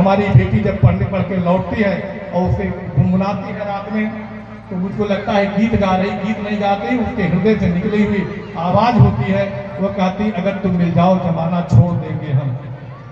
हमारी बेटी जब पढ़ के लौटती है और उसे गुनगुनाती है रात में, तो मुझको लगता है गीत गा रही, गीत नहीं गाती, उसके हृदय से निकली हुई आवाज़ होती है। वो कहती, अगर तुम मिल जाओ जमाना छोड़ देंगे हम,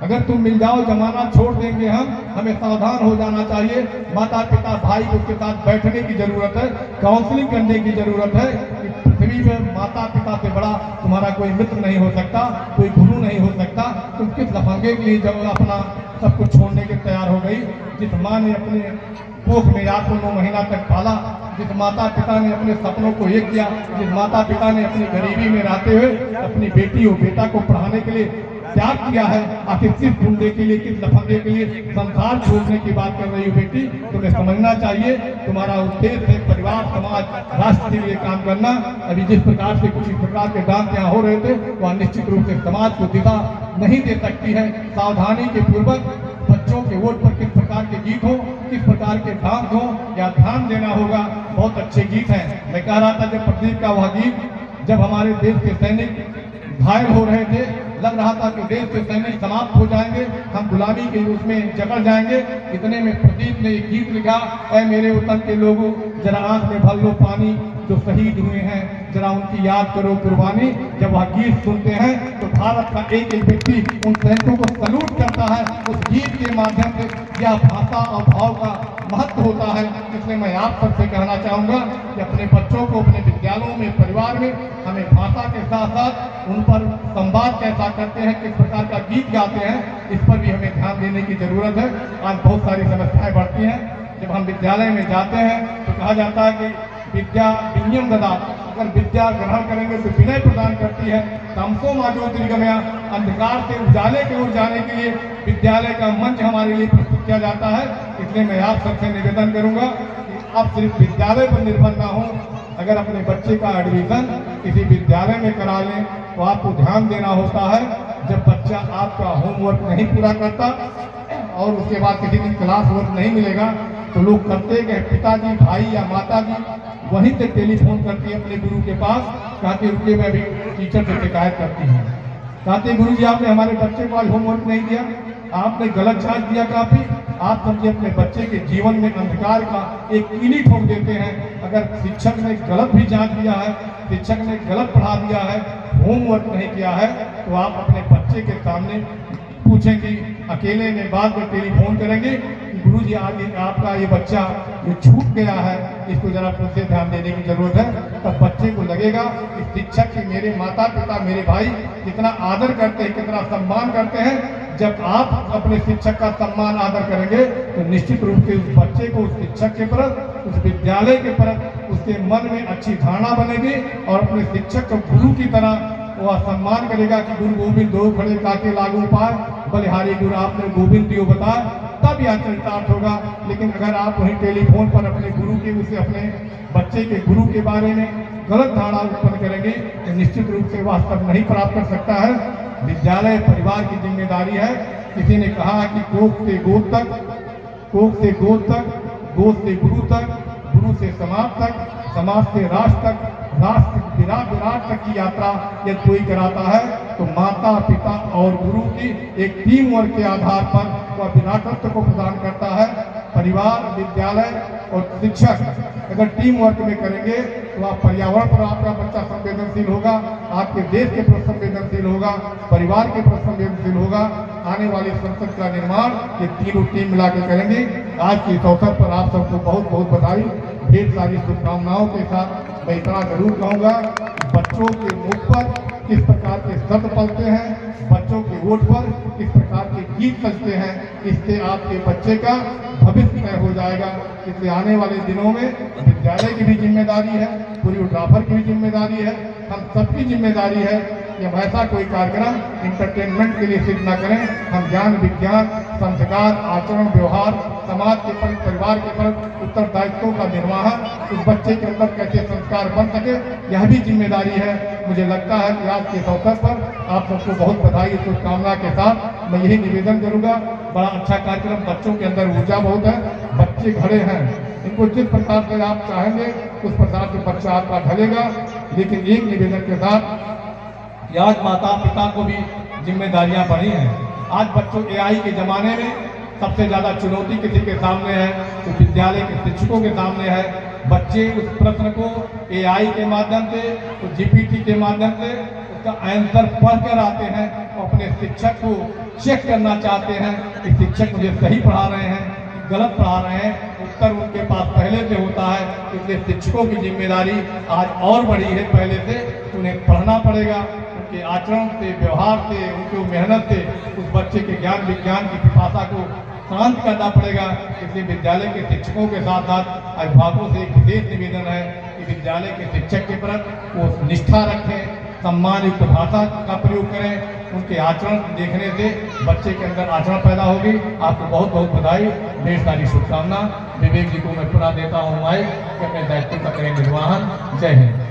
अगर तुम मिल जाओ जमाना छोड़ देंगे हम। हमें सावधान हो जाना चाहिए। माता पिता भाई को उसके साथ बैठने की जरूरत है, काउंसलिंग करने की जरूरत है कि पृथ्वी में माता पिता से बड़ा तुम्हारा कोई मित्र नहीं हो सकता, कोई गुरु नहीं हो सकता। तुम किस लफंगे के लिए जब अपना सब कुछ छोड़ने के तैयार हो गई? जिस माँ ने अपने कोख में 8-9 महीना तक पाला, जिस माता पिता ने अपने सपनों को एक किया, जिस माता पिता ने अपनी गरीबी में रहते हुए अपनी बेटी और बेटा को पढ़ाने के लिए त्याग किया है, आखिर किस ढूंढने के लिए, किस लफंगे के लिए संसार छोड़ने की बात कर रही हो बेटी? तुम्हें समझना चाहिए तुम्हारा उद्देश्य है परिवार, समाज, राष्ट्र के लिए काम करना। अभी जिस प्रकार से कुछ इस प्रकार के डांस यहाँ हो रहे थे, वह निश्चित रूप से समाज को दिशा नहीं दे सकती है। सावधानी के पूर्वक बच्चों के वोट पर किस प्रकार के गीत हो, किस प्रकार के डांस हो, या ध्यान देना होगा। बहुत अच्छे गीत हैं। मैं कह रहा था जब प्रदीप का वह गीत, जब हमारे देश के सैनिक घायल हो रहे थे, लग रहा था कि देश के सैनिक समाप्त हो जाएंगे, हम गुलामी के उसमें जकड़ जाएंगे। इतने में प्रदीप ने एक गीत लिखा, ऐ मेरे वतन के लोगों जरा आंख में भर लो पानी, जो शहीद हुए हैं जरा उनकी याद करो कुर्बानी। जब वह गीत सुनते हैं तो भारत का एक एक व्यक्ति उन सैनिकों को सलूट करता है। उस गीत के माध्यम से यह भाषा और भाव का महत्व होता है। इसलिए मैं आप सबसे कहना चाहूँगा कि अपने बच्चों को अपने विद्यालयों में, परिवार में हमें भाषा के साथ साथ उन पर संवाद कैसा करते हैं, किस प्रकार का गीत गाते हैं, इस पर भी हमें ध्यान देने की जरूरत है। आज बहुत सारी समस्याएं बढ़ती हैं। जब हम विद्यालय में जाते हैं तो कहा जाता है कि विद्या विनियम ददाति, अगर विद्या ग्रहण करेंगे तो विनय प्रदान करती है। तमसो मा ज्योतिर्गमय, अंधकार से उजाले की ओर जाने के लिए विद्यालय का मंच हमारे लिए प्रस्तुत किया जाता है। इसलिए मैं आप सबसे निवेदन करूंगा कि आप सिर्फ विद्यालय पर निर्भर ना हो। अगर अपने बच्चे का एडमिशन किसी विद्यालय में करा लें तो आपको ध्यान देना होता है। जब बच्चा आपका होमवर्क नहीं पूरा करता और उसके बाद किसी दिन क्लास वर्क नहीं मिलेगा तो लोग करते हैं, पिताजी, भाई या माता जी वहीं से टेलीफोन करती है अपने गुरु के पास, कहते रुके मैं भी टीचर से शिकायत करती हूँ। कहते गुरु जी आपने हमारे बच्चे को आज होमवर्क नहीं दिया, आपने गलत जांच दिया काफी। आप समझे अपने बच्चे के जीवन में अंधकार का एक कीली ठोक देते हैं। अगर शिक्षक ने गलत भी जांच दिया है, शिक्षक ने गलत पढ़ा दिया है, होमवर्क नहीं किया है, तो आप अपने बच्चे के सामने पूछेंगे, अकेले में बाद में टेलीफोन करेंगे कि गुरुजी आगे आपका ये बच्चा ये छूट गया है, इसको जरा फिर से ध्यान देने की जरूरत है। तब बच्चे को लगेगा कि शिक्षक की मेरे माता पिता, मेरे भाई कितना आदर करते हैं, कितना सम्मान करते हैं। जब आप अपने शिक्षक का सम्मान आदर करेंगे तो निश्चित रूप से उस बच्चे को उस शिक्षक के प्रति, उस विद्यालय के प्रति उसके मन में अच्छी धारणा बनेगी और अपने शिक्षक को गुरु की तरह वह सम्मान करेगा कि गुरु गोविंद दो खड़े काके लागू पाए, बलिहारी गुरु आपने गोविंद दियो बताया, तब यह चरितार्थ होगा। लेकिन अगर आप वहीं टेलीफोन पर अपने गुरु के, उसे अपने बच्चे के गुरु के बारे में गलत धारणा उत्पन्न करेंगे तो निश्चित रूप से वह सब नहीं प्राप्त कर सकता है। विद्यालय परिवार की जिम्मेदारी है। किसी ने कहा कि कोख से गोद तक, कोख से गोद तक, गोद से गुरु तक, गुरु से समाज तक, समाज से राष्ट्र तक, राष्ट्र विराट तक की यात्रा यदि कोई कराता है तो माता पिता और गुरु की एक टीम वर्क के आधार पर वह विराटत्व को प्रदान करता है। परिवार, विद्यालय और शिक्षक अगर टीम वर्क में करेंगे तो आप पर्यावरण पर आपका बच्चा संवेदनशील होगा, आपके देश के प्रति संवेदनशील होगा, परिवार के प्रति संवेदनशील होगा। आने वाली संसद का निर्माण ये तीनों टीम मिला के करेंगे। आज के इस अवसर पर आप सबको बहुत बहुत बधाई, ढेर सारी शुभकामनाओं के साथ मैं इतना जरूर कहूँगा, बच्चों के मुख पर किस प्रकार के शब्द पलते हैं, बच्चों के वोट पर किस प्रकार के गीत सजते हैं, इससे आपके बच्चे का भविष्य तय हो जाएगा। इसलिए आने वाले दिनों में विद्यालय की भी जिम्मेदारी है, कोरियोग्राफर की भी जिम्मेदारी है, हम सबकी जिम्मेदारी है कि हम ऐसा कोई कार्यक्रम इंटरटेनमेंट के लिए सिर्फ न करें। हम ज्ञान, विज्ञान, संस्कार, आचरण, व्यवहार, समाज के प्रति, परिवार के प्रति उत्तरदायित्वों का निर्वहन, उस बच्चे के अंदर कैसे संस्कार बन सके, यह भी जिम्मेदारी है। मुझे लगता है कि आज के इस अवसर पर आप सबको बहुत बधाई, शुभकामना के साथ मैं यही निवेदन करूंगा। बड़ा अच्छा कार्यक्रम, बच्चों के अंदर ऊर्जा बहुत है, बच्चे खड़े हैं, इनको जिस प्रकार से आप चाहेंगे उस प्रकार से बच्चा आपका ढलेगा। लेकिन एक निवेदन के साथ आज माता पिता को भी जिम्मेदारियां बढ़ी हैं। आज बच्चों AI के ज़माने में सबसे ज़्यादा चुनौती किसी के सामने है तो विद्यालय के शिक्षकों के सामने है। बच्चे उस प्रश्न को AI के माध्यम से, तो GPT के माध्यम से उसका आंसर पढ़ कर आते हैं और अपने शिक्षक को चेक करना चाहते हैं कि शिक्षक मुझे सही पढ़ा रहे हैं, गलत पढ़ा रहे हैं। उत्तर उनके पास पहले से होता है, इसलिए शिक्षकों की जिम्मेदारी आज और बड़ी है पहले से। उन्हें पढ़ना पड़ेगा, उनके आचरण से, व्यवहार से, उनकी मेहनत से उस बच्चे के ज्ञान विज्ञान की पिपासा को शांत करना पड़ेगा। इसलिए विद्यालय के शिक्षकों के साथ साथ अभिभावकों से एक विशेष निवेदन है कि विद्यालय के शिक्षक के प्रति वो निष्ठा रखें, सम्मान युक्त भाषा का प्रयोग करें। उनके आचरण देखने से बच्चे के अंदर आचरण पैदा होगी। आपको बहुत बहुत बधाई, ढेर सारी शुभकामना। विवेक जी को मैं पुनः देता हूँ माइक कि अपने दायित्व का करें निर्वहन। जय हिंद।